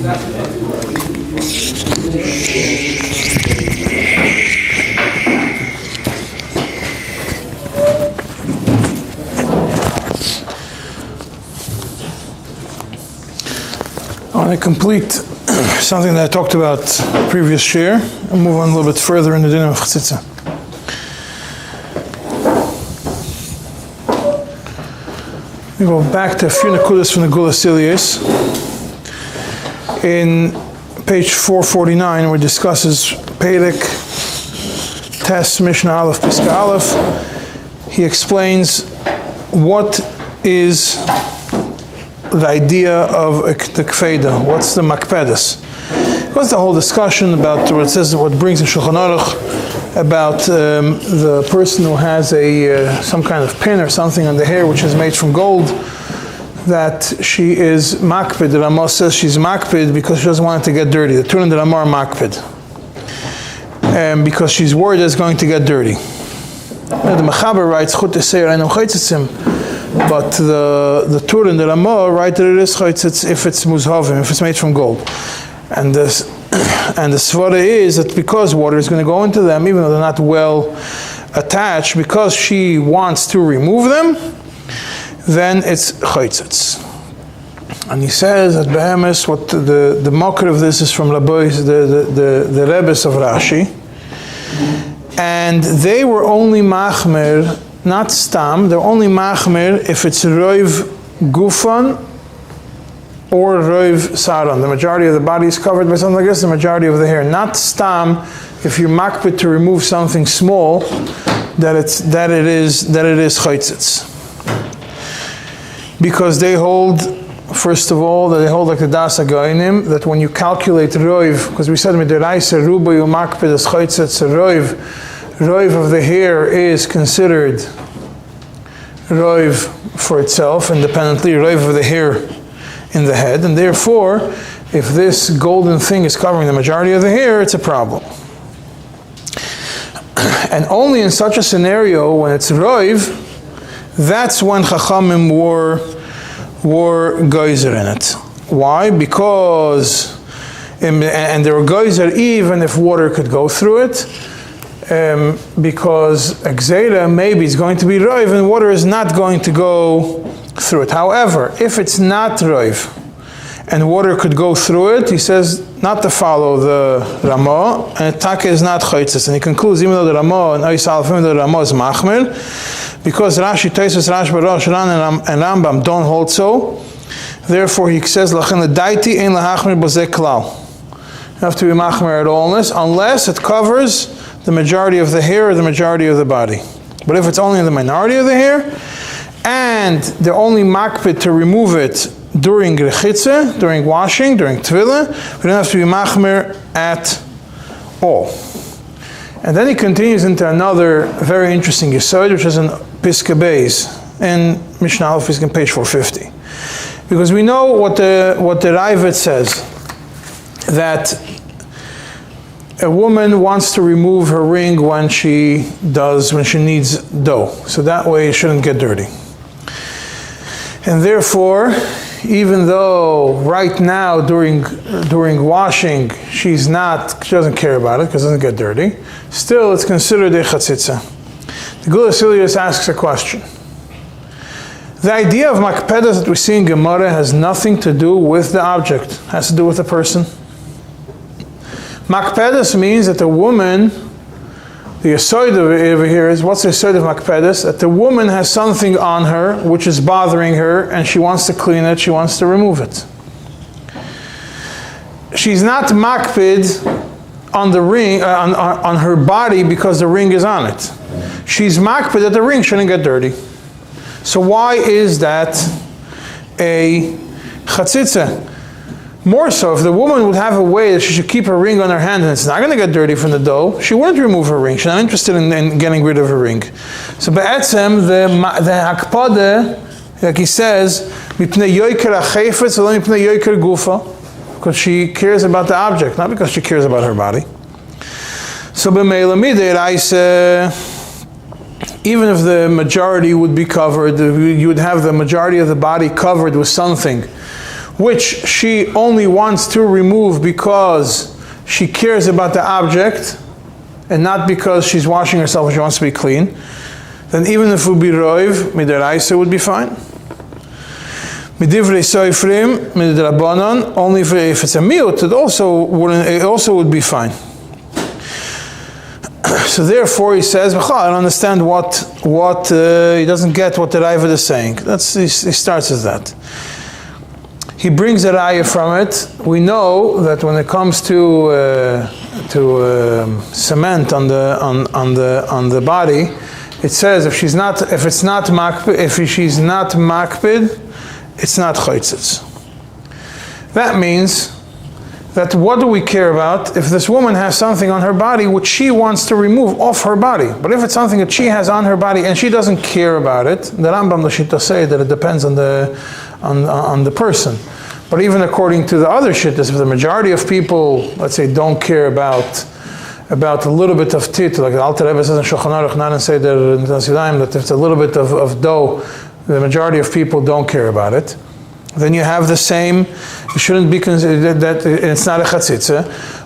I want to complete something that I talked about previous share and move on a little bit further in the דיני of Xitza. We go back to a few nakudas from the Gulas Ilyas. In page 449, where it discusses Perek, Tes, Mishnah Aleph, Piska Aleph, he explains what is the idea of the kfeda, what's the makpedes. What's the whole discussion about what it says, what brings in Shulchan Aruch about the person who has some kind of pin or something on the hair which is made from gold, that she is makpid. The Ramah says she's makpid because she doesn't want it to get dirty. The Turin and the Ramah are makpid, because she's worried it's going to get dirty. The Mechaber writes Chut Eseir Einam Chaytzitzim, but the Turin and the Ramah write that it is chaytzitz if it's muzhavim, if it's made from gold. And the svara is that because water is going to go into them, even though they're not well attached, because she wants to remove them, then it's chaytzitz. And he says that Behemes, what the mocker of this is from Rabbeis, the Rebbes of Rashi, and they were only machmer, not stam, they're only machmer if it's roiv gufan or roiv saran. The majority of the body is covered by something like this, the majority of the hair. Not stam, if you're makpid to remove something small, that it is chaytzitz. Because they hold, first of all, that they hold like the Das HaGoinim, that when you calculate roiv, because we said midiraisa ruba yu makpid as chaytzitz, roiv of the hair is considered roiv for itself, independently, roiv of the hair in the head, and therefore, if this golden thing is covering the majority of the hair, it's a problem. And only in such a scenario, when it's roiv, that's when Chachamim wore geyser in it. Why? Because, and there were geyser even if water could go through it, because Gzeira maybe is going to be roiv and water is not going to go through it. However, if it's not roiv and water could go through it, he says not to follow the Ramah, and Taka is not chaytzis. And he concludes, even though the Ramah and Ois Alef, even though the Ramah is machmir, because Rashi, Taisus, Rashi, Rosh, Ran, and Rambam don't hold so, therefore he says, Lachen l'daiti ein lahachmir b'zeh klal. You have to be machmir at all unless it covers the majority of the hair or the majority of the body. But if it's only the minority of the hair, and they're only makpid to remove it during rechitza, during washing, during tefillah, we don't have to be machmir at all. And then he continues into another very interesting yesod, which is in Piska Beis, in Mishnah Aleph, page 450. Because we know what the Raavad says, that a woman wants to remove her ring when she needs dough. So that way it shouldn't get dirty. And therefore, even though right now during washing she doesn't care about it because it doesn't get dirty, still it's considered a chatzitza. The Gulas Ilyas asks a question. The idea of makpedas that we see in Gemara has nothing to do with the object, it has to do with the person. Makpedas means that the woman, the yesod over here is, what's the yesod of makpedas? That the woman has something on her which is bothering her and she wants to clean it, she wants to remove it. She's not makpid on the ring, on her body because the ring is on it. She's makpid that the ring shouldn't get dirty. So why is that a chatzitza? More so, if the woman would have a way that she should keep her ring on her hand and it's not going to get dirty from the dough, she wouldn't remove her ring. She's not interested in getting rid of her ring. So be'etzem, the hakpada, like he says, mipnei yoiker hachefetz, or mipnei yoiker gufa, because she cares about the object, not because she cares about her body. So b'meila midiraisa, even if the majority would be covered, you would have the majority of the body covered with something which she only wants to remove because she cares about the object and not because she's washing herself and she wants to be clean, then even if it would be roiv, midaraisa would be fine. Midivrei soifrim, midrabanan, only if it's a miut, it also would be fine. So therefore he says, I don't understand what he doesn't get what the Ravad is saying. He starts with that. He brings a raya from it. We know that when it comes to cement on the body, it says if she's not makpid, it's not chaytzitz. That means that what do we care about if this woman has something on her body which she wants to remove off her body? But if it's something that she has on her body and she doesn't care about it, the Rambam Lashita say that it depends on the person. But even according to the other shittas, if the majority of people, let's say, don't care about a little bit of tit, like the Alter Rebbe says in Shulchan Aruch, not in Seder Nasidaim, that if it's a little bit of dough, the majority of people don't care about it. Then you have the same, it shouldn't be considered that it's not a chatzitza,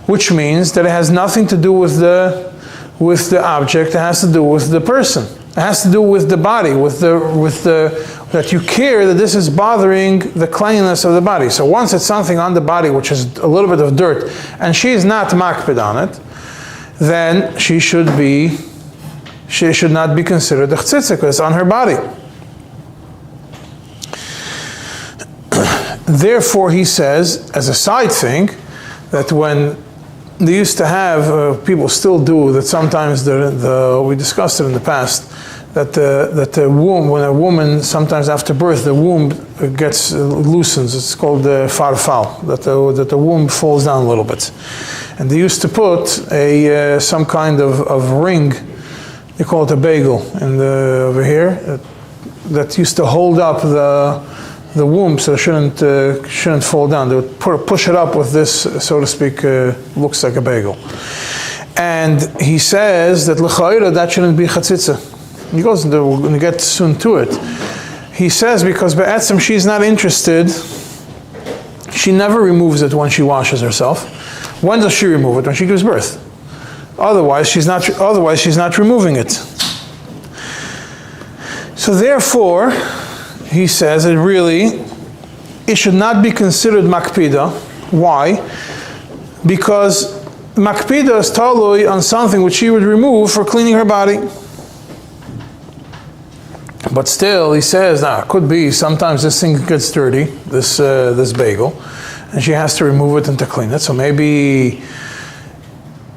which means that it has nothing to do with the object, it has to do with the person. It has to do with the body, that you care that this is bothering the cleanliness of the body. So once it's something on the body which is a little bit of dirt, and she's not makpid on it, then she should not be considered a chatzitza because it's on her body. Therefore, he says, as a side thing, that when they used to have, people still do, that sometimes we discussed it in the past, that the womb, when a woman, sometimes after birth, the womb gets loosens. It's called the farfal, that the womb falls down a little bit. And they used to put some kind of ring, they call it a bagel, over here, that used to hold up the womb so it shouldn't fall down. They would push it up with this, so to speak, looks like a bagel. And he says that l'chayra, that shouldn't be chatzitza. He goes, we're going to get soon to it. He says because be'etzem she's not interested, she never removes it when she washes herself. When does she remove it? When she gives birth. Otherwise she's not removing it. So therefore, he says it should not be considered makpida. Why? Because makpida is talui on something which she would remove for cleaning her body. But still, he says, it could be sometimes this thing gets dirty, this bagel, and she has to remove it and to clean it. So maybe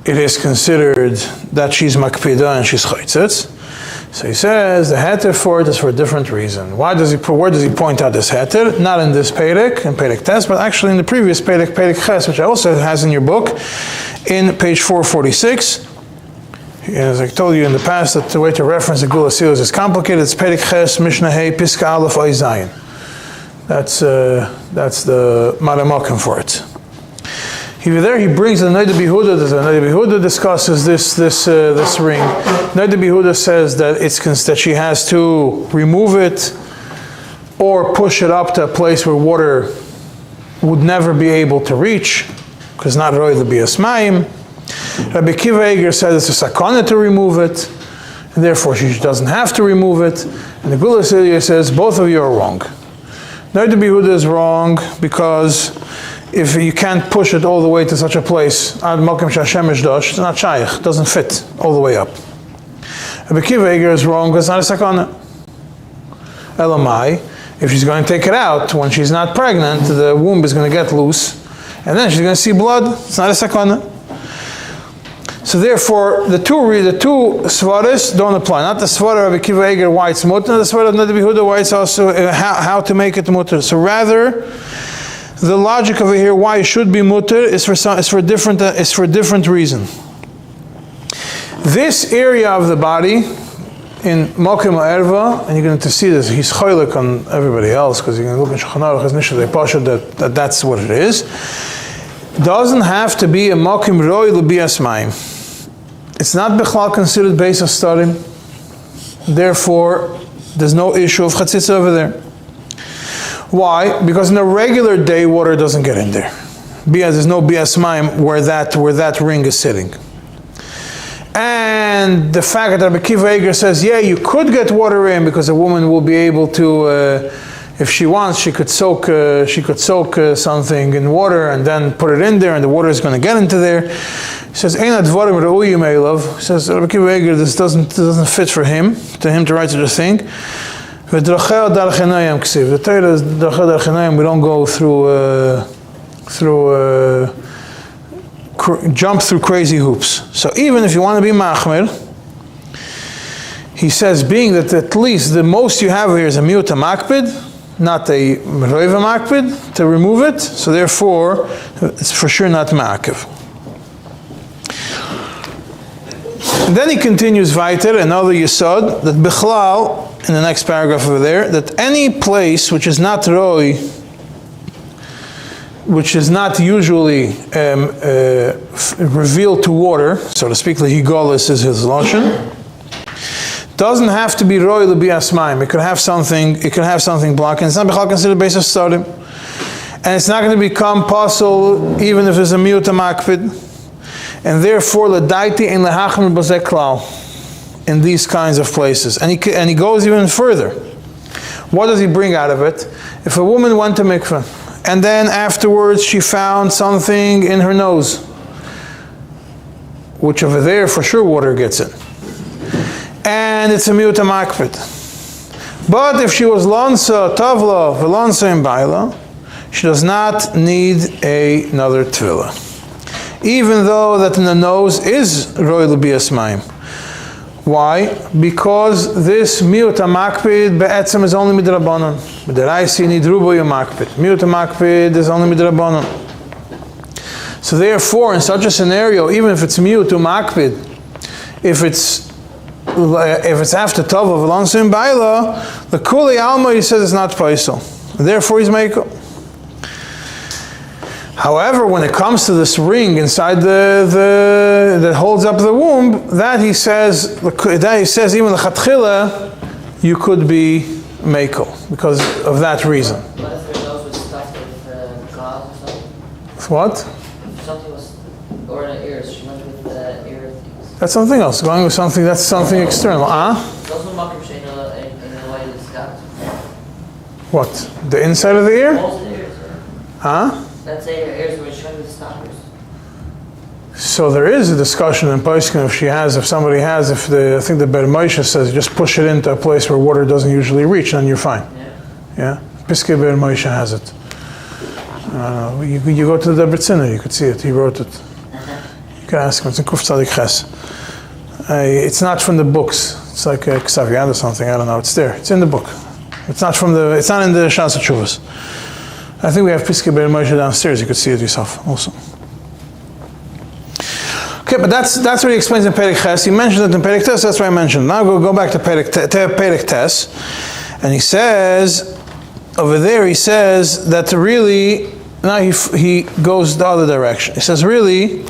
it is considered that she's makpida and she's chaytzitz. So he says the heter for it is for a different reason. Where does he point out this heter? Not in this perek, in perek tes, but actually in the previous perek ches, which I also has in your book, in page 446. As I told you in the past, that the way to reference the Gula Seals is complicated. It's perek ches, mishnah hey, piska aleph oy zayin. That's the maramakim for it. There he brings the Noda B'Yehuda. The Noda B'Yehuda discusses this ring. Noda B'Yehuda says that she has to remove it or push it up to a place where water would never be able to reach, because not roy the bias mayim. Rabbi Kiva Eger says it's a sakana to remove it, and therefore she doesn't have to remove it. And the Gula Silya says both of you are wrong. Noda B'Yehuda is wrong because if you can't push it all the way to such a place, it's not shaykh, it doesn't fit all the way up. Rabbi Kiva Eger is wrong because it's not a sakana. Elamai, if she's going to take it out when she's not pregnant, the womb is going to get loose, and then she's going to see blood. It's not a sakana. So therefore, the two svaris don't apply. Not the svara of Rabbi Kiva Eger why it's mutter, and the svara of Noda B'Yehuda why it's also how to make it mutter. So rather, the logic over here why it should be mutter is for a different reason. This area of the body in Mokim Ha'erva, and you're going to see this, he's choylek on everybody else, because you're going to look in Shulchan Aruch as Nisha Pasha that's what it is. Doesn't have to be a Mokim Roy L'Bias Mayim. It's not Bechlal considered Beis HaStarim. Therefore, there's no issue of Chatzitza over there. Why? Because in a regular day, water doesn't get in there. There's no bias mayim where that ring is sitting. And the fact that Rabbi Akiva Eiger says, yeah, you could get water in because a woman will be able to, if she wants, she could soak something in water and then put it in there, and the water is going to get into there. He says, "Ein advarim re'uyim eilav." He says, Rabbi Akiva Eiger, this doesn't fit for him to write such a thing. V'drachei darchenayim ksiv. The Torah is drachei darchenayim. We don't go jump through crazy hoops. So even if you want to be machmir, he says, being that at least the most you have here is a miuta makpid, not a roiva makpid, to remove it, so therefore it's for sure not ma'akiv. And then he continues weiter, another yesod, that bichlal, in the next paragraph over there, that any place which is not roi, which is not usually revealed to water, so to speak, lehigolis is his lashon, doesn't have to be roi l'bias mayim. It could have something blocking. It's not b'chal considered base of sodim, and it's not going to become possible even if there's a miuta makpid, and therefore l'daiti ein lehachmir b'zeh klal in these kinds of places. And he goes even further. What does he bring out of it? If a woman went to mikveh, and then afterwards she found something in her nose, which over there for sure water gets in, and it's a miuta makpid. But if she was lansa tavla v'lansa in baila, she does not need another tefillah, even though that in the nose is roi l'bias mayim. Why? Because this miuta makpid be'etzem is only midrabanan. B'deraisa you need rubo makpid. Miuta makpid is only midrabanan. So therefore, in such a scenario, even if it's miuta makpid, if it's after tava v'lansu in baila, the kuli alma, he says, it's not paisel. Therefore, he's meiko. However, when it comes to this ring inside that holds up the womb, that he says even the chatchila, you could be meiko because of that reason. What if their nose was stuffed with gauze or something? What? If something was, or in the ears, she went with the ear things. That's something else. Going with something, that's something external. What? The inside of the ear? Most of the ears, yeah. Let's say her ears were showing the stoppers. So there is a discussion in Poskin I think the Ber Moshe says, just push it into a place where water doesn't usually reach, and you're fine. Yeah? Piskei Ber Moshe has it. You go to the Debritziner, you could see it, he wrote it. You can ask him, it's in Kuf Tzadik Ches. It's not from the books, it's like Ksav Yad or something, I don't know, it's there, it's in the book. It's not in the Shas HaTshuvos. I think we have Piskei Ber Moshe downstairs. You could see it yourself also. Okay, but that's what he explains in Perek Ches. He mentioned it in Perek Tes. That's what I mentioned. Now go back to Perek Tes, and he says over there. He says that really now he goes the other direction. He says really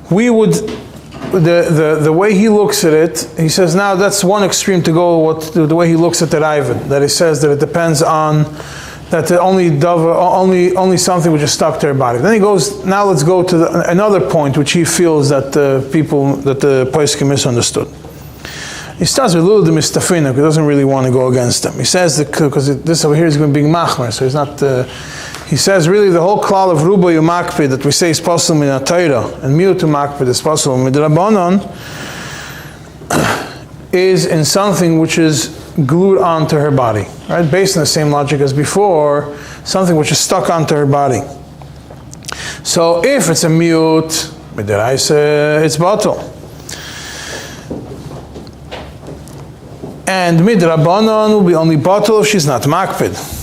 we would. The way he looks at it, he says now that's one extreme to go. The way he looks at the Ravid, that he says that it depends on that only something which is stuck to her body. Then he goes, now let's go to another point which he feels that the poskim misunderstood. He starts with Lulu de Mistafina because he doesn't really want to go against them. He says that because this over here is going to be machmer, so he's not. He says really the whole klal of rubo yumakpid that we say is possible in a Torah and miutu makpid is possible in Midrabanan is in something which is glued onto her body, right? Based on the same logic as before, something which is stuck onto her body. So if it's a miut, it's batal. And midrabanan will be only batal if she's not makpid.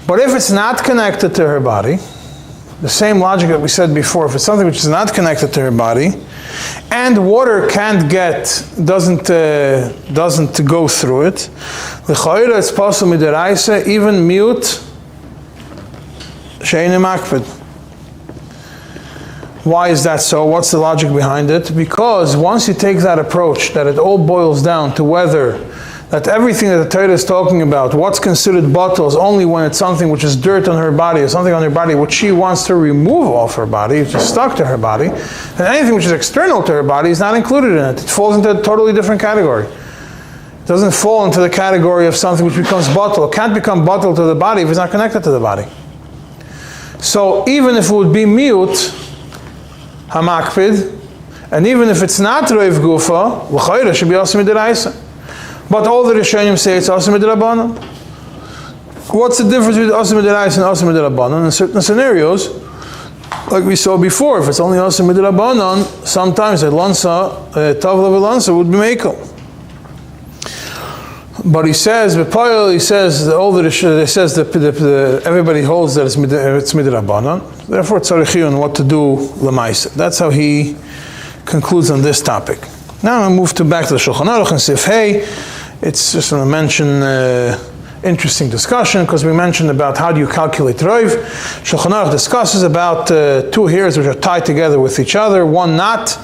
But if it's not connected to her body, the same logic that we said before, if it's something which is not connected to her body, and water doesn't go through it, l'chayra it's possible midiraisa, even mute, she'ein makpid. Why is that so? What's the logic behind it? Because once you take that approach, that it all boils down to whether that everything that the Torah is talking about, what's considered batel, is only when it's something which is dirt on her body, or something on her body which she wants to remove off her body, which is stuck to her body, and anything which is external to her body is not included in it. It falls into a totally different category. It doesn't fall into the category of something which becomes batel. It can't become batel to the body if it's not connected to the body. So even if it would be miut, hamakpid, and even if it's not roiv gufa, l'chayra should be also midiraisa. But all the Rishonim say it's also midirabanan. What's the difference between also midiraisa and also midirabanan? In certain scenarios, like we saw before, if it's only also midirabanan, sometimes a lansa, tavla v'lansa would be mekel. But he says, he says, everybody holds that it's midrabanan. Therefore, it's tzarechiyun what to do l'maisa. That's how he concludes on this topic. Now I move back to the Shulchan Aruch and Sif Hey. It's just going to mention interesting discussion because we mentioned about how do you calculate roiv. Shulchan Aruch discusses about two hairs which are tied together with each other, one knot.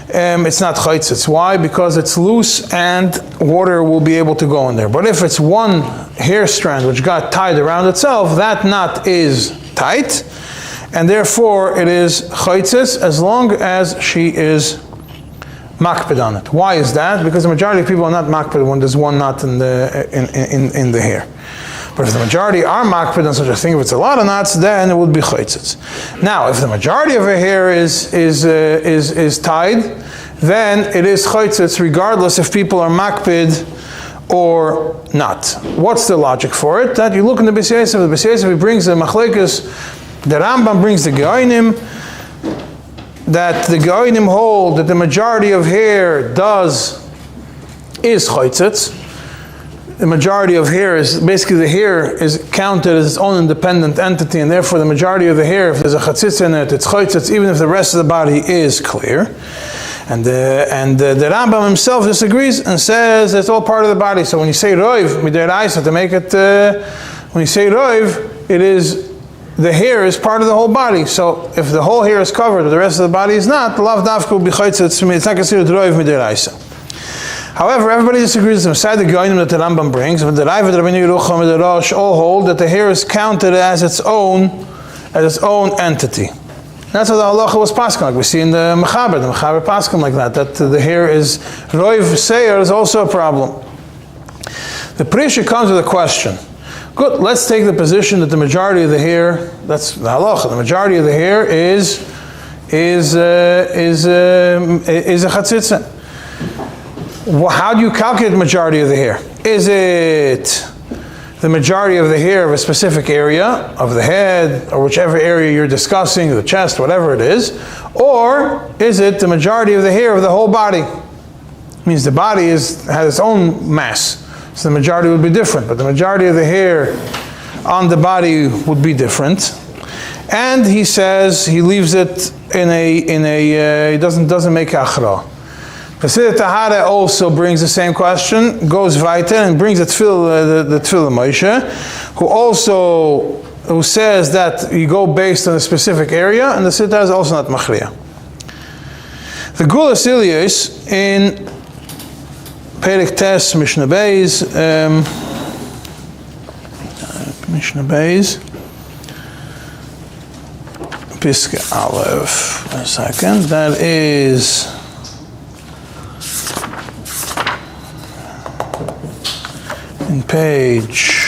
It's not chaytzitz. Why? Because it's loose and water will be able to go in there. But if it's one hair strand which got tied around itself, that knot is tight, and therefore it is chaytzitz as long as she is makpid on it. Why is that? Because the majority of people are not makpid when there's one knot in the hair. But if the majority are makpid on such a thing, if it's a lot of knots, then it would be chaytzitz. Now, if the majority of her hair is tied, then it is chaytzitz regardless if people are makpid or not. What's the logic for it? That you look in the Beis Yosef, he brings the machlekes, the Rambam brings the Geonim, that the Geonim hold that the majority of hair is chaytzitz. The majority of hair is, basically the hair is counted as its own independent entity, and therefore the majority of the hair, if there's a chatzitza in it, it's chaytzitz, even if the rest of the body is clear. And the Rambam himself disagrees and says it's all part of the body. So when you say roiv, midiraisa, to make it, when you say roiv, it is, the hair is part of the whole body. So if the whole hair is covered, but the rest of the body is not, the lav dafka will be chaytzitz, it's not considered roiv midiraisa. However, everybody disagrees beside the Geonim that the Rambam brings, but the Raiva, the Rabbeinu Yerucham, and the Rosh all hold that the hair is counted as its own entity. That's what the halacha was paskin, like we see in the Mechaber paskin like that the hair is roiv seir is also a problem. The Prisha comes with a question. Good, let's take the position that the majority of the hair, that's the halacha, the majority of the hair is a chatzitza. How do you calculate the majority of the hair? Is it the majority of the hair of a specific area, of the head, or whichever area you're discussing, the chest, whatever it is, or is it the majority of the hair of the whole body? It means the body has its own mass, so the majority would be different, but the majority of the hair on the body would be different. And he says he leaves it he doesn't make achra. Chasidah Tahara also brings the same question, goes weiter and brings the Tefillah Moshe, who says that you go based on a specific area, and the Siddha is also not machriya. The Gulas Ilyos in Perek Tes Mishnah Beis, Piska Aleph, a second, that is in page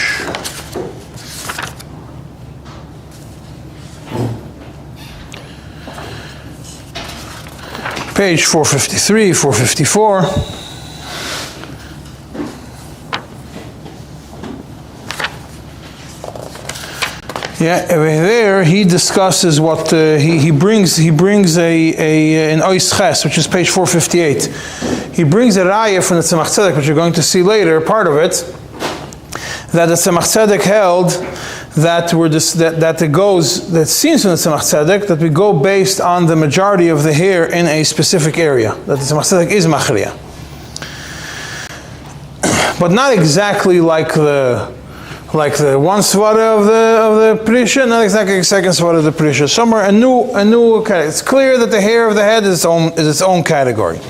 page 453, 454. Yeah, over there he discusses what he brings an Ois Ches, which is page 458. He brings a raya from the Tzemach Tzedek, which you're going to see later, part of it, that the Tzemach Tzedek held that seems from the Tzemach Tzedek that we go based on the majority of the hair in a specific area, that the Tzemach Tzedek is machriya, but not exactly like the one svara of the prisha, not exactly the second svara of the prisha. Somewhere a new. Okay, it's clear that the hair of the head is its own category.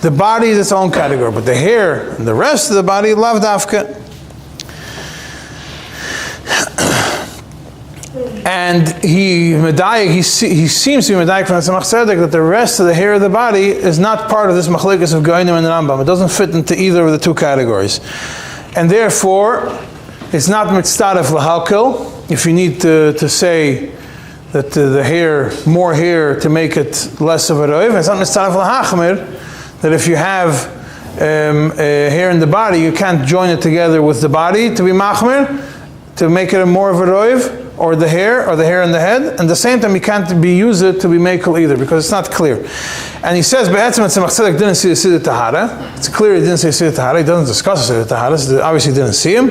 The body is its own category, but the hair and the rest of the body, lav dafka. And he seems to be medayik from the tzemach tzedek that the rest of the hair of the body is not part of this machlekes of Goinim and Rambam. It doesn't fit into either of the two categories. And therefore, it's not mitzdaref lahalkel. If you need to say that the hair, more hair to make it less of a roiv, it's not mitzdaref lahachmir, that if you have hair in the body, you can't join it together with the body to be machmir, to make it more of a roiv, or the hair in the head, and at the same time you can't use it to be makel either, because it's not clear. And he says, it's clear he didn't say Siddur Tahara, he doesn't discuss Siddur Tahara, so obviously he didn't see him.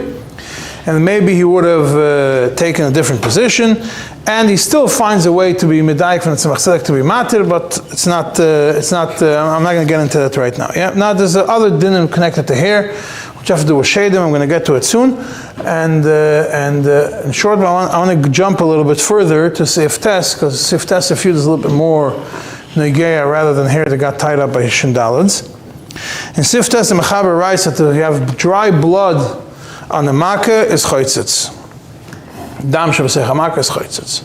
And maybe he would have taken a different position, and he still finds a way to be medayik from the tzemach tzedek to be matir, but it's not. I'm not going to get into that right now. Yeah. Now there's other dinim connected to hair, which have to do with shadim. I'm going to get to it soon, and in short, I want to jump a little bit further to Siftes, because Siftes is a little bit more negeya rather than hair that got tied up by shindalids. In Siftes, the Mechaber writes that you have dry blood on the makkah is chaytzitz. Dam shebasech makkah is chaytzitz.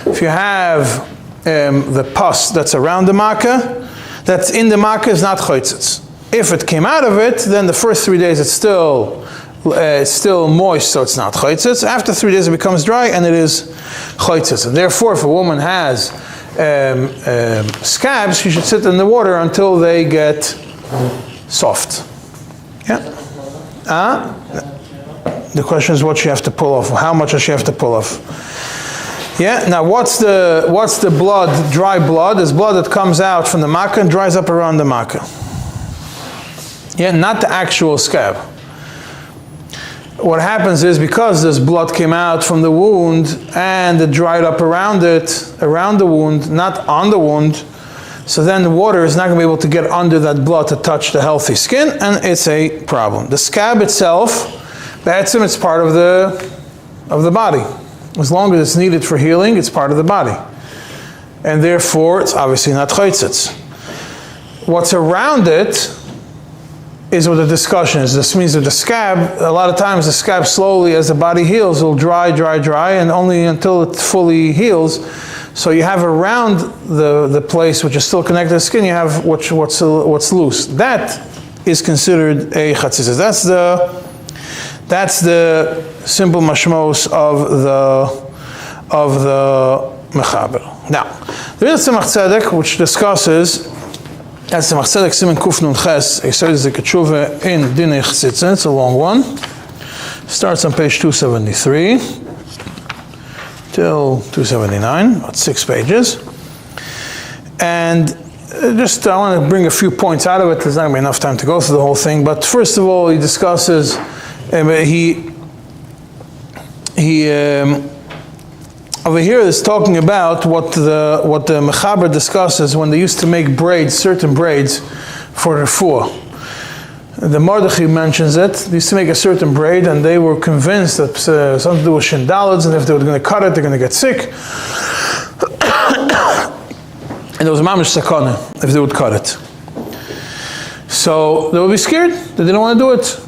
If you have the pus that's around the makkah, that's in the makkah is not chaytzitz. If it came out of it, then the first 3 days it's still moist, so it's not chaytzitz. After 3 days it becomes dry and it is chaytzitz. And therefore, if a woman has scabs, she should sit in the water until they get soft. Yeah. The question is what she has to pull off. How much does she have to pull off? Yeah. Now, what's the blood? Dry blood is blood that comes out from the makkah and dries up around the makkah. Yeah, not the actual scab. What happens is because this blood came out from the wound and it dried up around the wound, not on the wound, so then the water is not going to be able to get under that blood to touch the healthy skin, and it's a problem. The scab itself, it's part of the body. As long as it's needed for healing, it's part of the body. And therefore, it's obviously not chaytzitz. What's around it is what the discussion is. This means that the scab, a lot of times the scab slowly, as the body heals, will dry, and only until it fully heals. So you have around the place which is still connected to the skin, you have what's loose. That is considered a chatzitza. That's the simple mashmos of the mechaber. Now, there is a tzemach tzedek which discusses, that's tzemach tzedek סימן קנ"ח, Yesodot Zikut in דיני חציצה. It's a long one. Starts on page 273 till 279, about 6 pages. And I want to bring a few points out of it. There's not going to be enough time to go through the whole thing. But first of all, he discusses. Over here is talking about what the mechaber discusses when they used to make braids, certain braids for refuah. The Mordechai mentions it. They used to make a certain braid, and they were convinced that something to do with shindalids, and if they were going to cut it, they're going to get sick. And there was mamish sakana if they would cut it. So they would be scared. They didn't want to do it.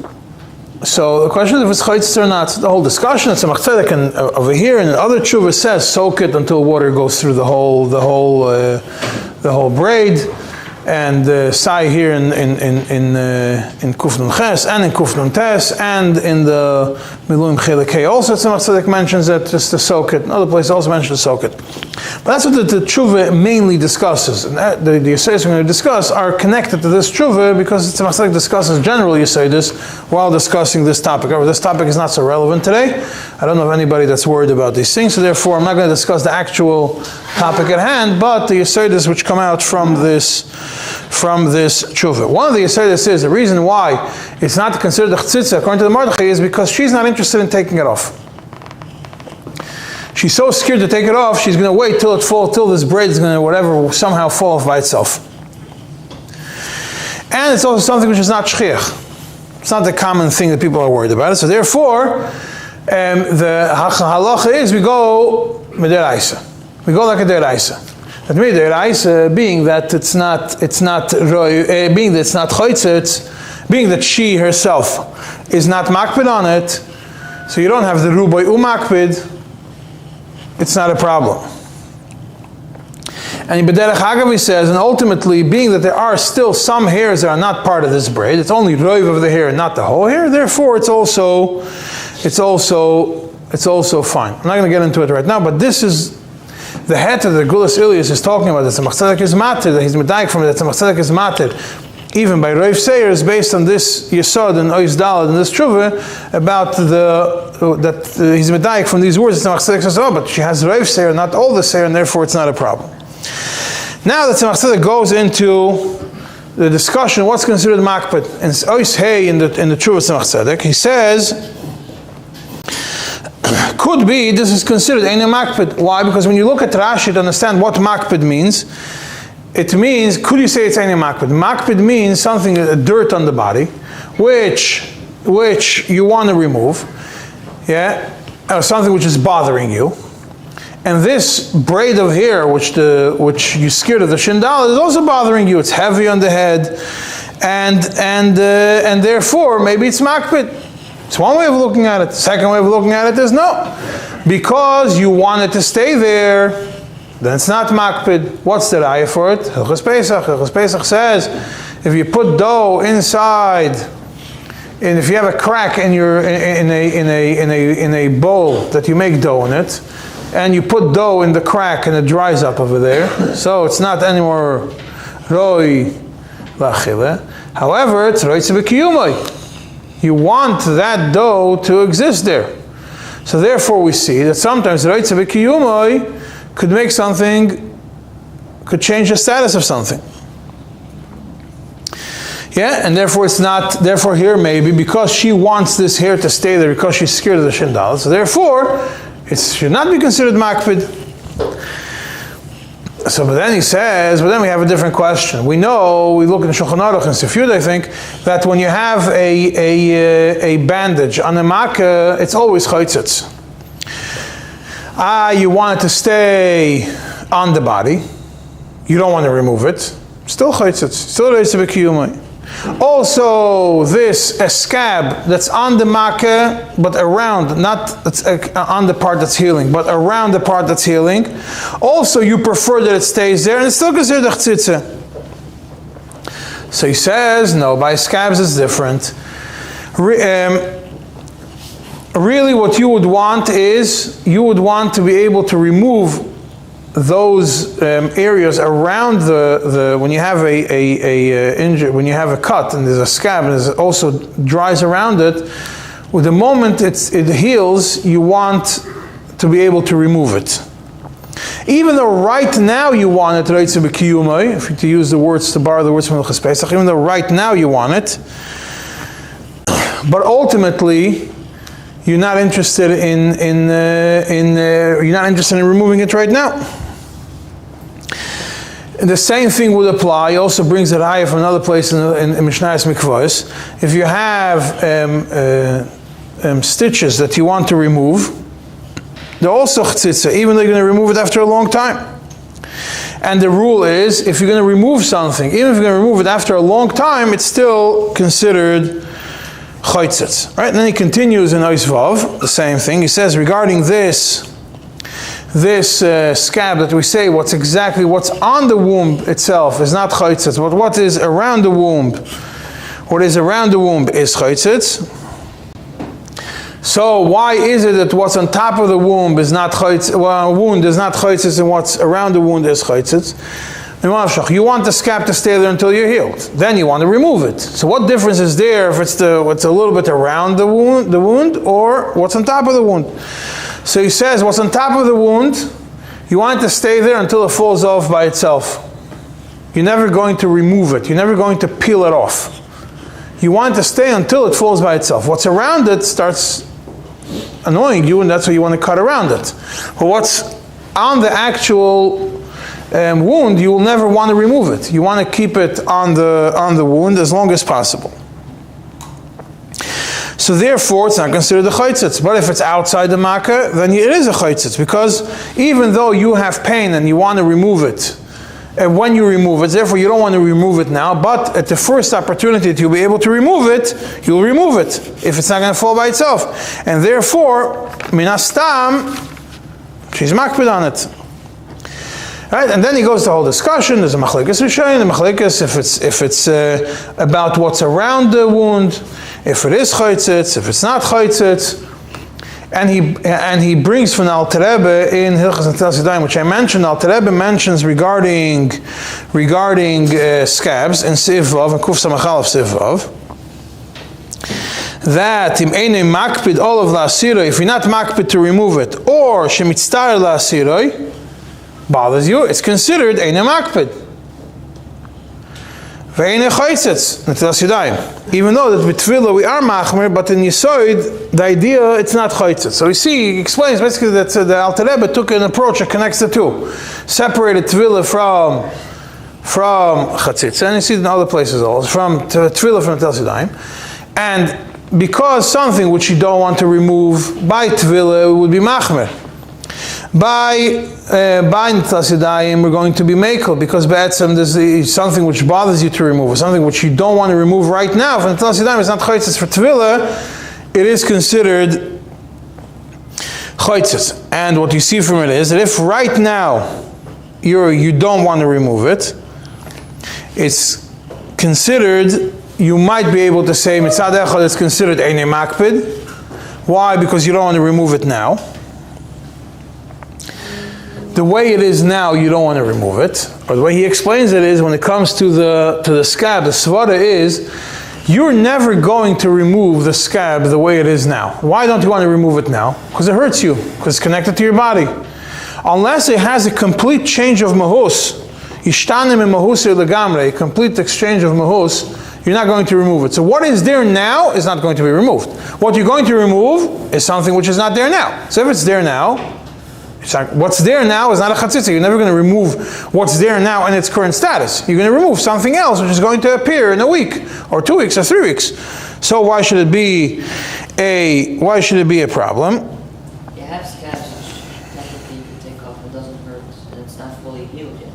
So the question is if it's chaytzitz or not. The whole discussion, it's a tzedek, and over here in the other tshuva says soak it until water goes through the whole braid. And Sai here in Kuf Nun Ches and in Kuf Nun Tes and in the Miluim Chelekei also Tzemach Tzedek mentions it just to soak it. Another place also mentions to soak it. But that's what the tshuva mainly discusses. And the Yesodot we're going to discuss are connected to this tshuva because Tzemach Tzedek discusses general Yesodot while discussing this topic. However, this topic is not so relevant today. I don't know of anybody that's worried about these things, so therefore I'm not going to discuss the actual topic at hand, but the Yesodot which come out from this tshuva. One of the Yesodot is the reason why it's not considered the Chatzitza according to the Mordechai is because she's not interested in taking it off. She's so scared to take it off, she's going to wait till this braid is going to somehow fall off by itself. And it's also something which is not shchiach. It's not the common thing that people are worried about. So therefore, the halacha is we go midiraisa. We go like a deraisa. But being that it's not being that it's not chaytzitz, being that she herself is not makpid on it, so you don't have the ruboy umakpid, it's not a problem. And B'derech Hagav he says, and ultimately, being that there are still some hairs that are not part of this braid, it's only roiv of the hair, not the whole hair. Therefore, it's also fine. I'm not going to get into it right now, but this is the head of the Gulas Ilias is talking about. That the Tzemach Tzedek is matir, that he's medayik from it. That Tzemach Tzedek is matir, even by roiv seirs, based on this yesod and ois dalad and this tshuva about he's medayik from these words. Tzemach Tzedek says, oh, but she has roiv seir, not all the seir, and therefore it's not a problem. Now the Tzemach Tzedek goes into the discussion what's considered makpid. And ois hey in the tshuva Tzemach Tzedek, he says, could be this is considered ein makpid. Why? Because when you look at Rashi to understand what makpid means, it means, could you say it's ein makpid? Makpid means something, dirt on the body, which you want to remove, or something which is bothering you. And this braid of hair, which you scared of the shindal, is also bothering you. It's heavy on the head, and therefore maybe it's makpid. It's one way of looking at it. The second way of looking at it is no. Because you want it to stay there, then it's not makpid. What's the raya for it? Hilchos Pesach. Hilchos Pesach says, if you put dough inside, and if you have a crack in a bowl that you make dough in it, and you put dough in the crack and it dries up over there, so it's not anymore roi lachile. However, it's roi tzibikiyumai. You want that dough to exist there. So therefore we see that sometimes roi tzibikiyumai could make something, could change the status of something. And therefore it's not, therefore here maybe, because she wants this hair to stay there because she's scared of the shindal, so therefore it should not be considered makpid. So, but then he says, but then we have a different question. We know, we look in Shulchan Aruch and Sifyud, I think, that when you have a bandage on a makkah, it's always chaytzitz. You want it to stay on the body. You don't want to remove it. Still chaytzitz. Still reitz b'kiyumai. Also, a scab that's on the makkah, but around, not on the part that's healing, but around the part that's healing. Also, you prefer that it stays there, and it's still considered a chציצה. So he says, no, by scabs it's different. Really, what you would want is, you would want to be able to remove those areas around the when you have a injury, when you have a cut and there's a scab and it also dries around it, with the moment it heals, you want to be able to remove it. Even though right now you want it, if to use the words, to borrow the words from Hilchos Pesach, even though right now you want it, but ultimately you're not interested you're not interested in removing it right now. And the same thing would apply. He also brings a raya from another place in Mishnayos Mikvos. If you have stitches that you want to remove, they're also chציצה, even though you're going to remove it after a long time. And the rule is, if you're going to remove something, even if you're going to remove it after a long time, it's still considered chaytzitz. Right? And then he continues in Ois Vav, the same thing. He says, regarding this scab that we say, what's on the womb itself is not chaytzitz, but what is around the womb, what is around the womb is chaytzitz. So why is it that what's on top of the womb is not chaytzitz, wound is not chaytzitz, and what's around the wound is chaytzitz? You want the scab to stay there until you're healed. Then you want to remove it. So what difference is there if it's what's a little bit around the wound, or what's on top of the wound? So he says, what's on top of the wound, you want it to stay there until it falls off by itself. You're never going to remove it. You're never going to peel it off. You want it to stay until it falls by itself. What's around it starts annoying you, and that's why you want to cut around it. But what's on the actual wound, you will never want to remove it. You want to keep it on the wound as long as possible. So therefore, it's not considered a chaytzitz. But if it's outside the makkah, then it is a chaytzitz, because even though you have pain and you want to remove it, when you remove it. Therefore, you don't want to remove it now, but at the first opportunity that you'll be able to remove it, you'll remove it, if it's not going to fall by itself. And therefore, minas tam, she's makpid on it. Right? And then he goes to the whole discussion. There's a machlekes rishonim, the machlekes if it's about what's around the wound, if it is chaytzitz, if it's not chaytzitz. And he brings from the Alter Rebbe in Hilchos Netilas Yadayim, which I mentioned. Alter Rebbe mentions regarding scabs in Siv Vav and Kuf Samach Aleph Siv Vav, that im einay makpid olav la'asiroi, if you're not makpid to remove it, or shemitztar la'asiroi, bothers you, it's considered einay makpid. Ve'einay chaytzitz Netilas Yadayim. Even though that with tefillah we are machmer, but in Yesod, the idea it's not chaytzitz. So you see, he explains basically that the Alter Rebbe took an approach that connects the two, separated tefillah from Chatzitza, and you see it in other places also, from tefillah from Netilas Yadayim, and because something which you don't want to remove by tefillah would be machmer. By Netilas Yadayim, we're going to be mekel, because be'etzem there's something which bothers you to remove, or something which you don't want to remove right now. For Netilas Yadayim, it's not chaytzitz. For tefillah, it is considered chaytzitz. And what you see from it is that if right now you don't want to remove it, it's considered, you might be able to say mitzad echad it's considered einay makpid. Why? Because you don't want to remove it now. The way it is now, you don't want to remove it. Or the way he explains it is, when it comes to the scab, the svara is, you're never going to remove the scab the way it is now. Why don't you want to remove it now? Because it hurts you, because it's connected to your body. Unless it has a complete change of mahus, ishtanim mahus legamre, a complete exchange of mahus, you're not going to remove it. So what is there now is not going to be removed. What you're going to remove is something which is not there now. So if it's there now, what's there now is not a chatzitza. You're never going to remove what's there now in its current status. You're going to remove something else which is going to appear in a week, or 2 weeks, or 3 weeks. So why should it be a problem? You have scabs which technically you can take off, it doesn't hurt, and it's not fully healed yet.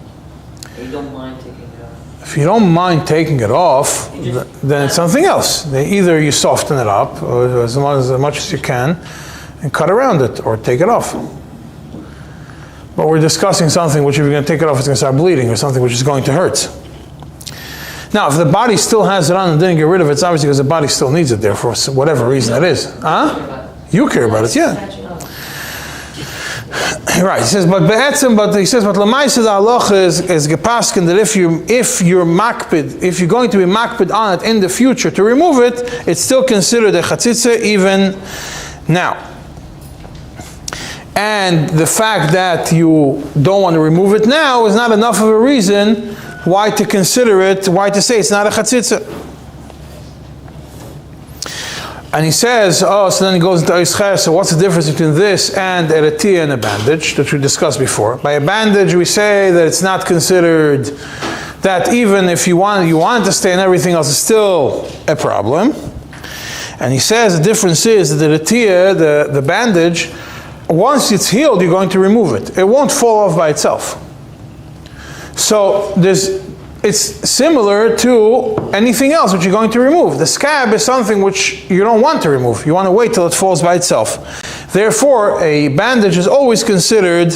You don't mind taking it off. If you don't mind taking it off, then it's something else. Either you soften it up, or as much as you can, and cut around it, or take it off. But we're discussing something which if you're going to take it off, it's going to start bleeding, or something which is going to hurt. Now, if the body still has it on and didn't get rid of it, it's obviously because the body still needs it there for whatever reason that is. Huh? You care about it, yeah. Right, he says, but l'maisa the halacha is gepaskin that if you're makpid, if you're going to be makpid on it in the future to remove it, it's still considered a chatzitza even now. And the fact that you don't want to remove it now is not enough of a reason why to consider it, why to say it's not a chatzitza. And he says, so then he goes into Oisches, so what's the difference between this and a retia and a bandage that we discussed before? By a bandage we say that it's not considered, that even if you want it to stay and everything else is still a problem. And he says the difference is that the retia, the bandage, once it's healed, you're going to remove it. It won't fall off by itself. So it's similar to anything else which you're going to remove. The scab is something which you don't want to remove. You want to wait till it falls by itself. Therefore, a bandage is always considered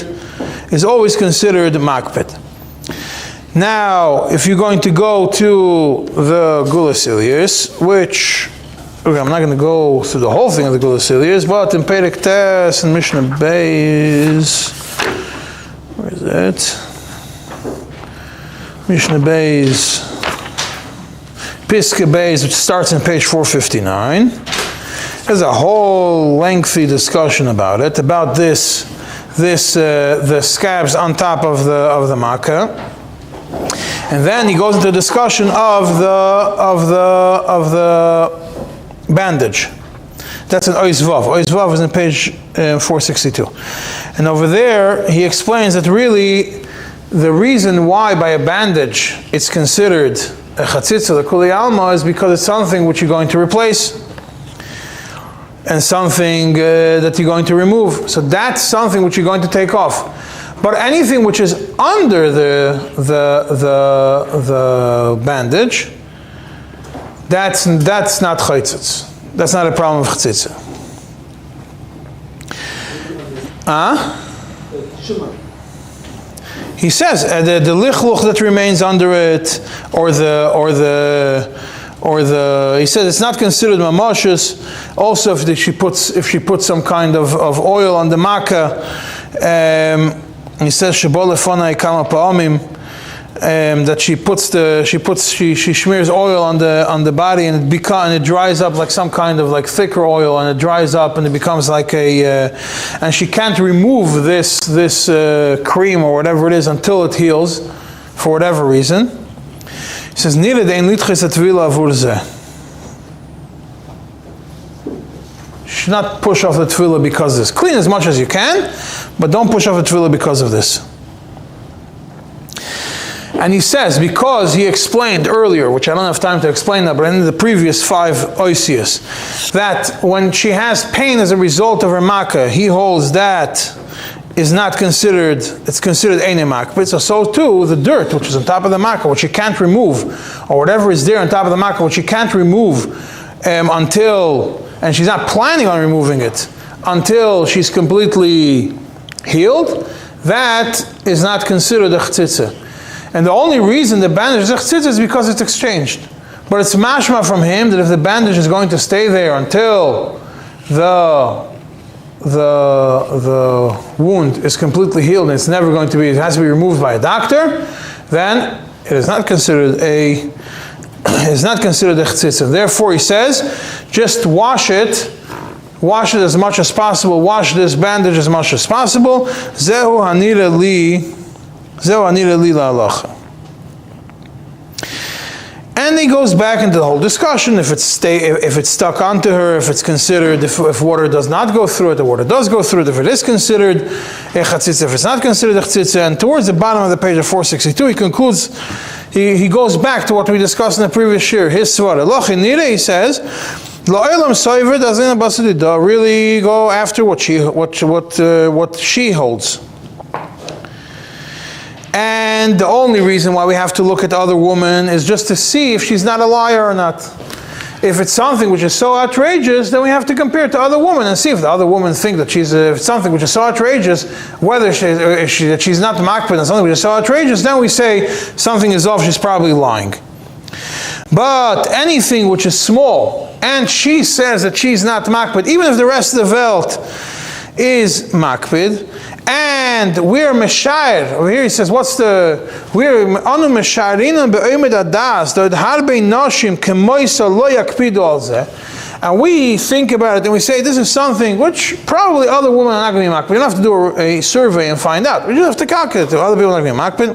makpid. Now, if you're going to go to the Gulas Ilias, which I'm not going to go through the whole thing of the Gulas Ilias, but in Perek Tes and Mishnah Beis, where is it? Mishnah Beis, Piska Beis, which starts on page 459. There's a whole lengthy discussion about it, about the scabs on top of the makkah. And then he goes into a discussion of the bandage. That's an Ois Vav. Ois Vav is on page 462. And over there, he explains that really the reason why by a bandage it's considered a chatzitza, the kuli alma, is because it's something which you're going to replace and something that you're going to remove. So that's something which you're going to take off. But anything which is under the bandage, that's not chaytzitz. That's not a problem of chaytzitza. He says the lichluch that remains under it, or the he says it's not considered mamashus. Also, if she puts some kind of oil on the makkah, he says shebo lefonai kama pa'amim, that she smears oil on the body, and it dries up like some kind of like thicker oil, and it dries up and it becomes like and she can't remove this cream or whatever it is until it heals for whatever reason. He says nira dein litchis atvila avur zeh. Should not push off the tefillah because of this. Clean as much as you can, but don't push off the tefillah because of this. And he says, because he explained earlier, which I don't have time to explain now, but in the previous 5 oisias, that when she has pain as a result of her makkah, he holds that is not considered, it's considered eine makpid. So too, the dirt, which is on top of the makkah, which she can't remove, or whatever is there on top of the makkah, which she can't remove until, and she's not planning on removing it, until she's completely healed, that is not considered a chציצה. And the only reason the bandage is a chציצה is because it's exchanged. But it's mashma from him that if the bandage is going to stay there until the wound is completely healed and it's never going to be, it has to be removed by a doctor, then it is not considered a chציצה. Therefore, he says, just wash it as much as possible. Wash this bandage as much as possible. Zehu hanira li la'alacha. And he goes back into the whole discussion. If it's stuck onto her, if it's considered, if water does not go through it, the water does go through it. If it is considered a chациtzah, if it's not considered a chациtzah. And towards the bottom of the page of 462, he concludes. He goes back to what we discussed in the previous year. His svara lochi nira, he says, la'olam soiver doesn't really go after what she holds. And the only reason why we have to look at the other woman is just to see if she's not a liar or not. If it's something which is so outrageous, then we have to compare it to other women and see if the other women think that if it's something which is so outrageous, whether she's not makpid and something which is so outrageous, then we say something is off, she's probably lying. But anything which is small, and she says that she's not makpid, even if the rest of the Welt is makpid, and we're meshair. Over here he says, we're anu mesharinam be'omed adas dod harbe noshim kemoisa lo yakpidu al zeh. And we think about it and we say this is something which probably other women are not going to be makpid. We don't have to do a survey and find out. We just have to calculate it. Other people are not going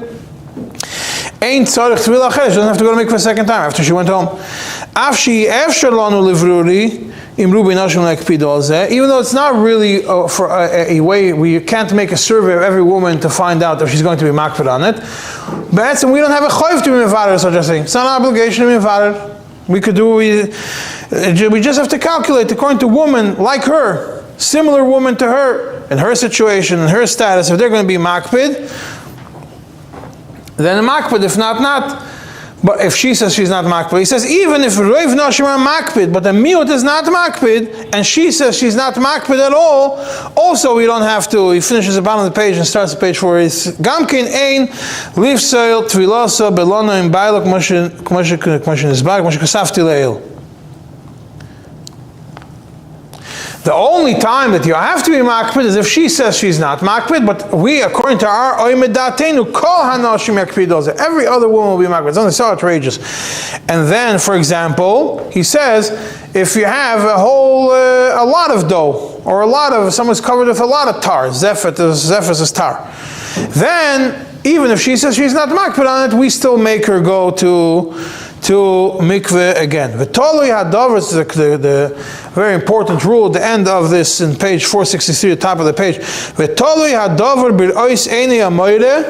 to be makpid. Ain't tzarich tefillah acheres. She doesn't have to go to mikveh a second time after she went home. Afshi efshar lanu livruri. Even though it's not really for a way, we can't make a survey of every woman to find out if she's going to be makpid on it. But we don't have a chayv to be mevarer such a thing. It's not an obligation to be mevarer. We just have to calculate according to women like her, similar woman to her, in her situation, in her status. If they're going to be makpid, then a makpid. If not. But if she says she's not makpid, he says even if roiv nashim are makpid, but the miut is not makpid, and she says she's not makpid at all, also we don't have to. He finishes the bottom of the page and starts the page where it's gamkin ein livseil tvilasa belona in bailok moshe nisbag moshe kasafti leil. The only time that you have to be makpid is if she says she's not makpid, but we, according to our oimedatenu, kol hanashim yakpidoz. Every other woman will be makpid. It's only so outrageous. And then, for example, he says, if you have a lot of dough, or someone's covered with a lot of tar, zephyr is tar, then, even if she says she's not makpid on it, we still make her go to mikveh again. V'tolui hadavar is the very important rule at the end of this in page 463, the top of the page. V'tolui hadavar b'rois einei amoire.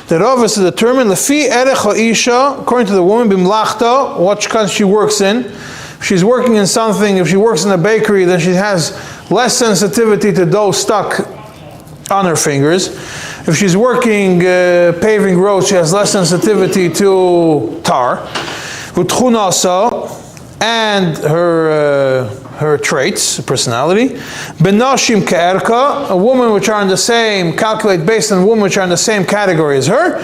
The Rav is to determine lefi erech ha'isha, according to the woman b'mlachta, what kind she works in. If she's working in something, if she works in a bakery, then she has less sensitivity to dough stuck on her fingers. If she's working paving roads, she has less sensitivity to tar. And her traits, personality. Benashim ke'erka, a woman which are in the same, calculate based on women which are in the same category as her.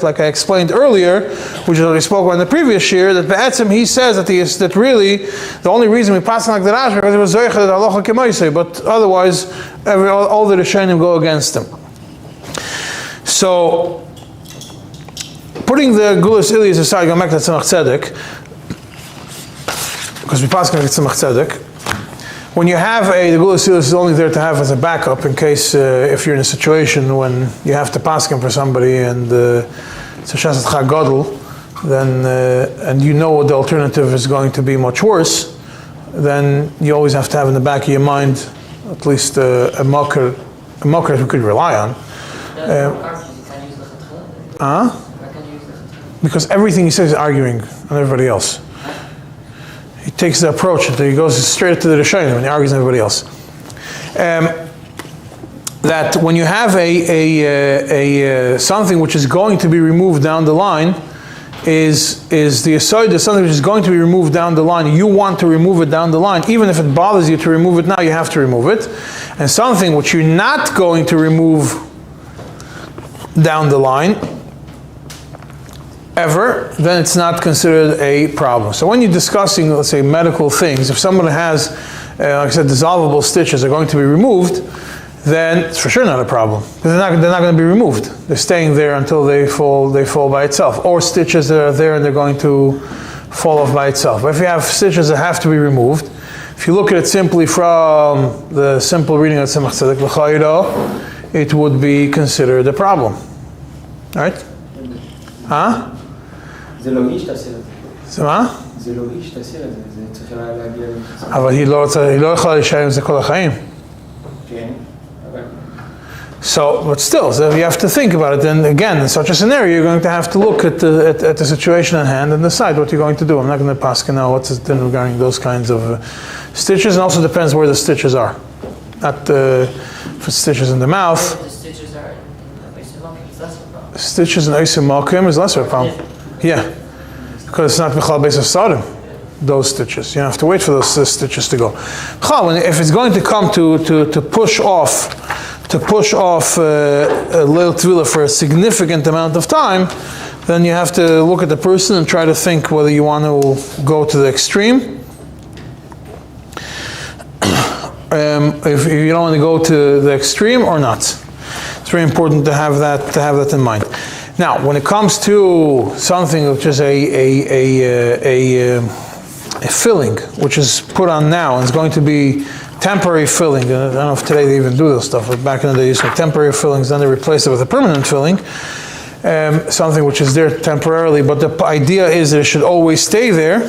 Like I explained earlier, which I spoke about in the previous year, that Be'etzim he says that really the only reason we pass like the Rash because it was Zoycha that halacha k'moisei, but otherwise all the Rishonim go against him. So putting the Gulas Ilyas aside, going back to Tzemach Tzedek, because we pass like Tzemach Tzedek. When you have the Gulas Ilyas is only there to have as a backup in case if you're in a situation when you have to pass him for somebody and it's a Shasat Chagadol, then and you know what the alternative is going to be much worse, then you always have to have in the back of your mind at least a mocker who could rely on. Because everything he says is arguing on everybody else. He takes the approach that he goes straight to the Rishonim and he argues on everybody else. That when you have a something which is going to be removed down the line, is the yesod, something which is going to be removed down the line. You want to remove it down the line, even if it bothers you to remove it now, you have to remove it. And something which you're not going to remove down the line ever, then it's not considered a problem. So when you're discussing, let's say, medical things, if someone has, like I said, dissolvable stitches are going to be removed, then it's for sure not a problem. They're not going to be removed. They're staying there until they fall by itself. Or stitches that are there and they're going to fall off by itself. But if you have stitches that have to be removed, if you look at it simply from the simple reading of Tzemach Tzedek L'chayro, it would be considered a problem. Right? Huh? זה מה? זה לא איש תעשיר את זה, זה צריך להגיע למצב. אבל היא לא יכולה להישאר עם זה כל החיים. כן, אבל... So, but still, so you have to think about it. And again, in such a scenario, you're going to have to look at the situation at hand and decide what you're going to do. I'm not going to pass now what's the thing regarding those kinds of stitches. And also depends where the stitches are. Not for stitches in the mouth. The stitches are in the Oisim is less of a problem. Stitches in Oisim Malkim is less of a problem. Yeah. Because it's not B'chal Beis of Sodom, those stitches. You have to wait for those stitches to go. If it's going to come to push off a Leil Tvila for a significant amount of time, then you have to look at the person and try to think whether you want to go to the extreme. If you don't want to go to the extreme or not. It's very important to have that in mind. Now, when it comes to something which is a filling, which is put on now and is going to be temporary filling, I don't know if today they even do this stuff, but back in the day they used to make temporary fillings, then they replace it with a permanent filling, something which is there temporarily, but the idea is that it should always stay there.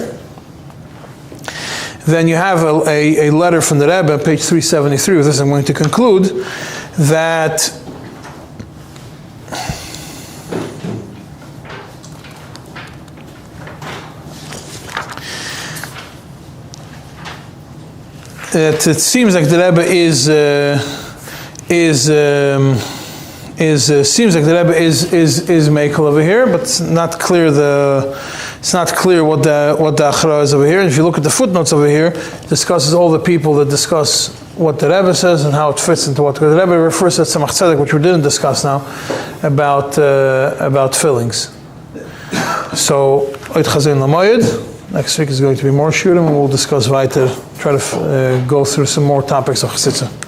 Then you have a letter from the Rebbe, page 373, with this I'm going to conclude, that it seems like the Rebbe is Meikel over here, but it's not clear what the Achra is over here. And if you look at the footnotes over here, it discusses all the people that discuss what the Rebbe says and how it fits into what the Rebbe refers to Tzemach Tzedek, which we didn't discuss now, about fillings. So Oid Chazein Lamoyed. Next week is going to be more shiurim, and we'll discuss weiter, try to go through some more topics of Chasitzah.